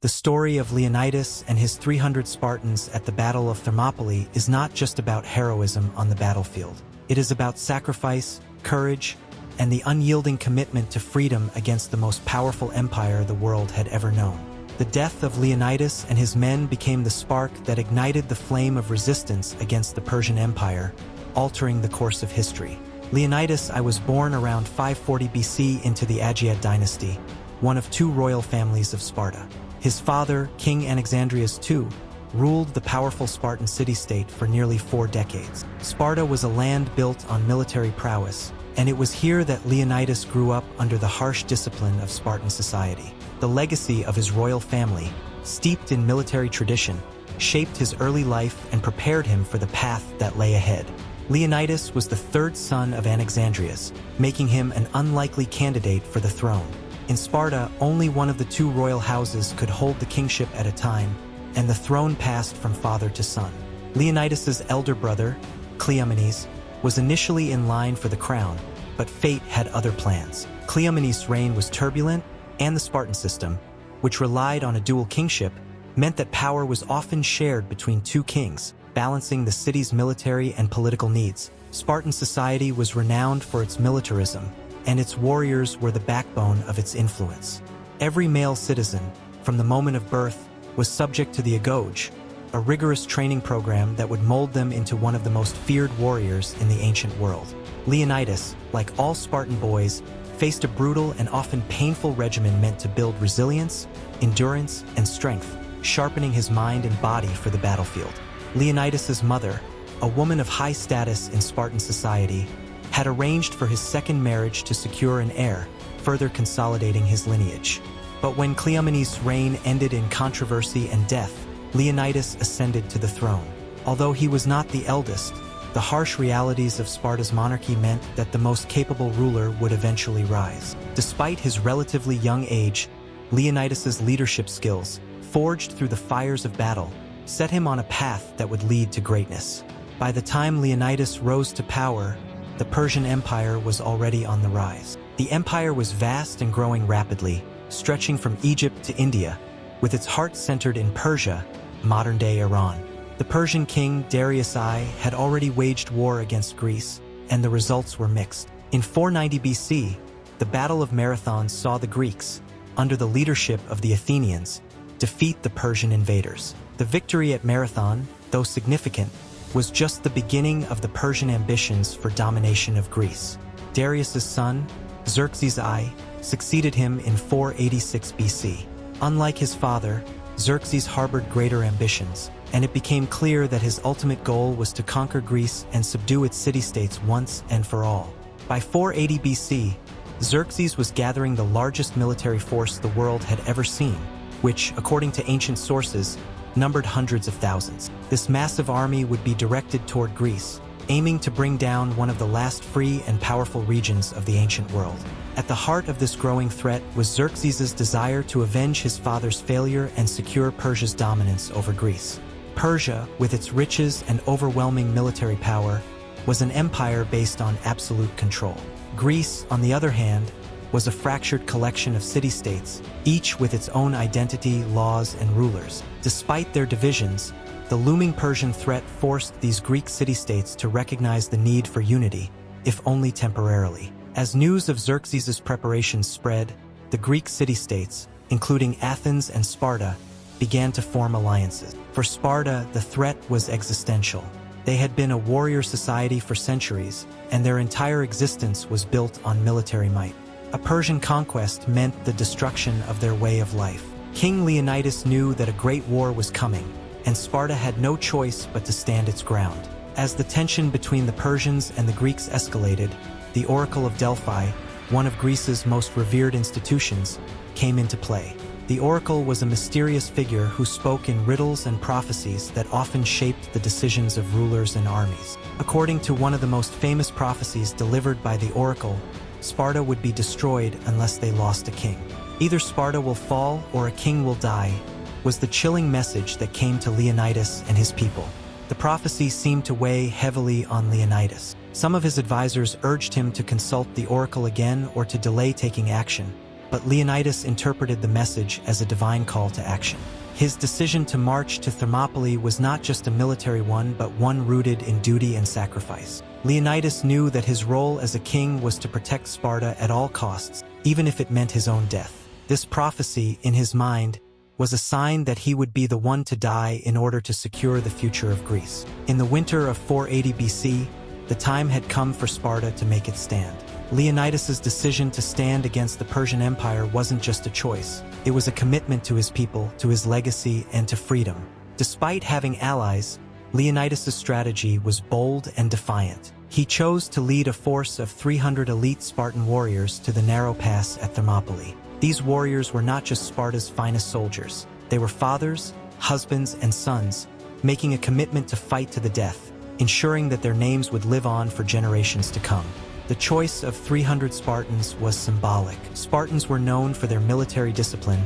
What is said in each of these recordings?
The story of Leonidas and his 300 Spartans at the Battle of Thermopylae is not just about heroism on the battlefield. It is about sacrifice, courage, and the unyielding commitment to freedom against the most powerful empire the world had ever known. The death of Leonidas and his men became the spark that ignited the flame of resistance against the Persian Empire, altering the course of history. Leonidas I was born around 540 BC into the Aegeid dynasty, one of two royal families of Sparta. His father, King Anaxandrias II, ruled the powerful Spartan city-state for nearly 4 decades. Sparta was a land built on military prowess, and it was here that Leonidas grew up under the harsh discipline of Spartan society. The legacy of his royal family, steeped in military tradition, shaped his early life and prepared him for the path that lay ahead. Leonidas was the third son of Anaxandrias, making him an unlikely candidate for the throne. In Sparta, only one of the 2 royal houses could hold the kingship at a time, and the throne passed from father to son. Leonidas's elder brother, Cleomenes, was initially in line for the crown, but fate had other plans. Cleomenes' reign was turbulent, and the Spartan system, which relied on a dual kingship, meant that power was often shared between 2 kings, balancing the city's military and political needs. Spartan society was renowned for its militarism, and its warriors were the backbone of its influence. Every male citizen, from the moment of birth, was subject to the agoge, a rigorous training program that would mold them into one of the most feared warriors in the ancient world. Leonidas, like all Spartan boys, faced a brutal and often painful regimen meant to build resilience, endurance, and strength, sharpening his mind and body for the battlefield. Leonidas's mother, a woman of high status in Spartan society, had arranged for his second marriage to secure an heir, further consolidating his lineage. But when Cleomenes' reign ended in controversy and death, Leonidas ascended to the throne. Although he was not the eldest, the harsh realities of Sparta's monarchy meant that the most capable ruler would eventually rise. Despite his relatively young age, Leonidas's leadership skills, forged through the fires of battle, set him on a path that would lead to greatness. By the time Leonidas rose to power, the Persian Empire was already on the rise. The empire was vast and growing rapidly, stretching from Egypt to India, with its heart centered in Persia, modern-day Iran. The Persian king Darius I had already waged war against Greece, and the results were mixed. In 490 BC, the Battle of Marathon saw the Greeks, under the leadership of the Athenians, defeat the Persian invaders. The victory at Marathon, though significant, was just the beginning of the Persian ambitions for domination of Greece. Darius's son, Xerxes I, succeeded him in 486 BC. Unlike his father, Xerxes harbored greater ambitions, and it became clear that his ultimate goal was to conquer Greece and subdue its city-states once and for all. By 480 BC, Xerxes was gathering the largest military force the world had ever seen, which, according to ancient sources, numbered hundreds of thousands. This massive army would be directed toward Greece, aiming to bring down one of the last free and powerful regions of the ancient world. At the heart of this growing threat was Xerxes' desire to avenge his father's failure and secure Persia's dominance over Greece. Persia, with its riches and overwhelming military power, was an empire based on absolute control. Greece, on the other hand, was a fractured collection of city-states, each with its own identity, laws, and rulers. Despite their divisions, the looming Persian threat forced these Greek city-states to recognize the need for unity, if only temporarily. As news of Xerxes' preparations spread, the Greek city-states, including Athens and Sparta, began to form alliances. For Sparta, the threat was existential. They had been a warrior society for centuries, and their entire existence was built on military might. A Persian conquest meant the destruction of their way of life. King Leonidas knew that a great war was coming, and Sparta had no choice but to stand its ground. As the tension between the Persians and the Greeks escalated, the Oracle of Delphi, one of Greece's most revered institutions, came into play. The oracle was a mysterious figure who spoke in riddles and prophecies that often shaped the decisions of rulers and armies. According to one of the most famous prophecies delivered by the oracle, Sparta would be destroyed unless they lost a king. Either Sparta will fall or a king will die, was the chilling message that came to Leonidas and his people. The prophecy seemed to weigh heavily on Leonidas. Some of his advisors urged him to consult the oracle again or to delay taking action, but Leonidas interpreted the message as a divine call to action. His decision to march to Thermopylae was not just a military one, but one rooted in duty and sacrifice. Leonidas knew that his role as a king was to protect Sparta at all costs, even if it meant his own death. This prophecy, in his mind, was a sign that he would be the one to die in order to secure the future of Greece. In the winter of 480 BC, the time had come for Sparta to make its stand. Leonidas's decision to stand against the Persian Empire wasn't just a choice. It was a commitment to his people, to his legacy, and to freedom. Despite having allies, Leonidas's strategy was bold and defiant. He chose to lead a force of 300 elite Spartan warriors to the narrow pass at Thermopylae. These warriors were not just Sparta's finest soldiers. They were fathers, husbands, and sons, making a commitment to fight to the death, ensuring that their names would live on for generations to come. The choice of 300 Spartans was symbolic. Spartans were known for their military discipline,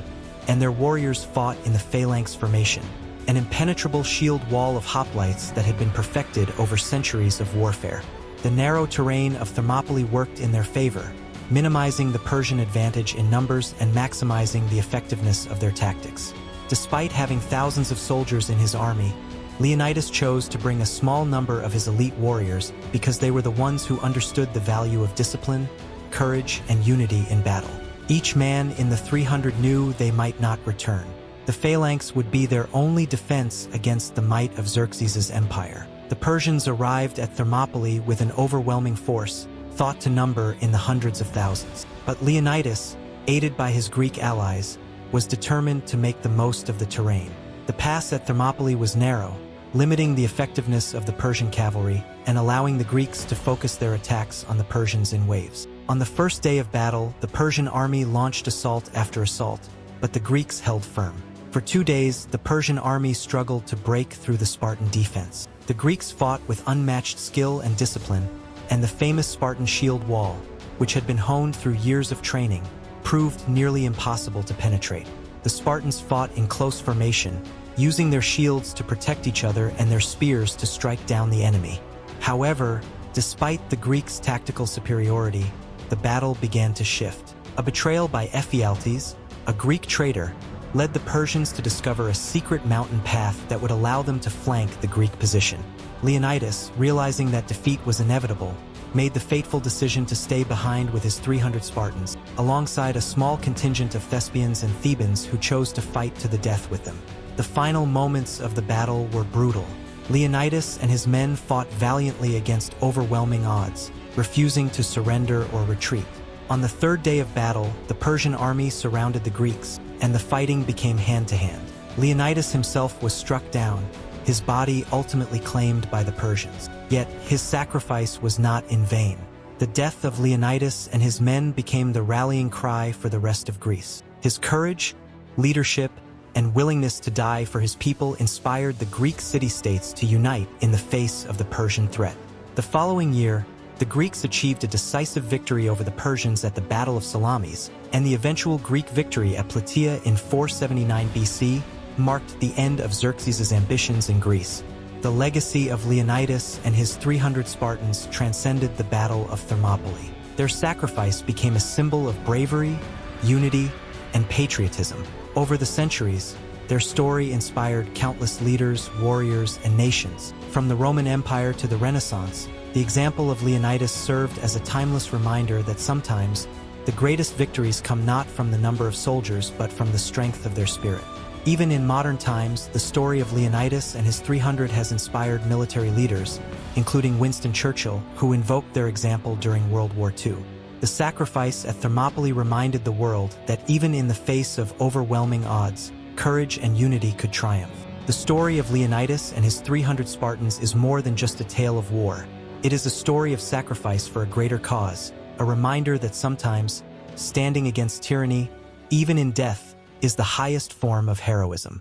and their warriors fought in the phalanx formation, an impenetrable shield wall of hoplites that had been perfected over centuries of warfare. The narrow terrain of Thermopylae worked in their favor, minimizing the Persian advantage in numbers and maximizing the effectiveness of their tactics. Despite having thousands of soldiers in his army, Leonidas chose to bring a small number of his elite warriors because they were the ones who understood the value of discipline, courage, and unity in battle. Each man in the 300 knew they might not return. The phalanx would be their only defense against the might of Xerxes' empire. The Persians arrived at Thermopylae with an overwhelming force, thought to number in the hundreds of thousands. But Leonidas, aided by his Greek allies, was determined to make the most of the terrain. The pass at Thermopylae was narrow, limiting the effectiveness of the Persian cavalry and allowing the Greeks to focus their attacks on the Persians in waves. On the first day of battle, the Persian army launched assault after assault, but the Greeks held firm. For 2 days, the Persian army struggled to break through the Spartan defense. The Greeks fought with unmatched skill and discipline, and the famous Spartan shield wall, which had been honed through years of training, proved nearly impossible to penetrate. The Spartans fought in close formation, using their shields to protect each other and their spears to strike down the enemy. However, despite the Greeks' tactical superiority, the battle began to shift. A betrayal by Ephialtes, a Greek traitor, led the Persians to discover a secret mountain path that would allow them to flank the Greek position. Leonidas, realizing that defeat was inevitable, made the fateful decision to stay behind with his 300 Spartans, alongside a small contingent of Thespians and Thebans who chose to fight to the death with them. The final moments of the battle were brutal. Leonidas and his men fought valiantly against overwhelming odds, refusing to surrender or retreat. On the third day of battle, the Persian army surrounded the Greeks, and the fighting became hand-to-hand. Leonidas himself was struck down, his body ultimately claimed by the Persians. Yet, his sacrifice was not in vain. The death of Leonidas and his men became the rallying cry for the rest of Greece. His courage, leadership, and willingness to die for his people inspired the Greek city-states to unite in the face of the Persian threat. The following year, the Greeks achieved a decisive victory over the Persians at the Battle of Salamis, and the eventual Greek victory at Plataea in 479 BC marked the end of Xerxes' ambitions in Greece. The legacy of Leonidas and his 300 Spartans transcended the Battle of Thermopylae. Their sacrifice became a symbol of bravery, unity, and patriotism. Over the centuries, their story inspired countless leaders, warriors, and nations. From the Roman Empire to the Renaissance, the example of Leonidas served as a timeless reminder that sometimes the greatest victories come not from the number of soldiers but from the strength of their spirit. Even in modern times, the story of Leonidas and his 300 has inspired military leaders, including Winston Churchill, who invoked their example during World War II. The sacrifice at Thermopylae reminded the world that even in the face of overwhelming odds, courage and unity could triumph. The story of Leonidas and his 300 Spartans is more than just a tale of war. It is a story of sacrifice for a greater cause, a reminder that sometimes standing against tyranny, even in death, is the highest form of heroism.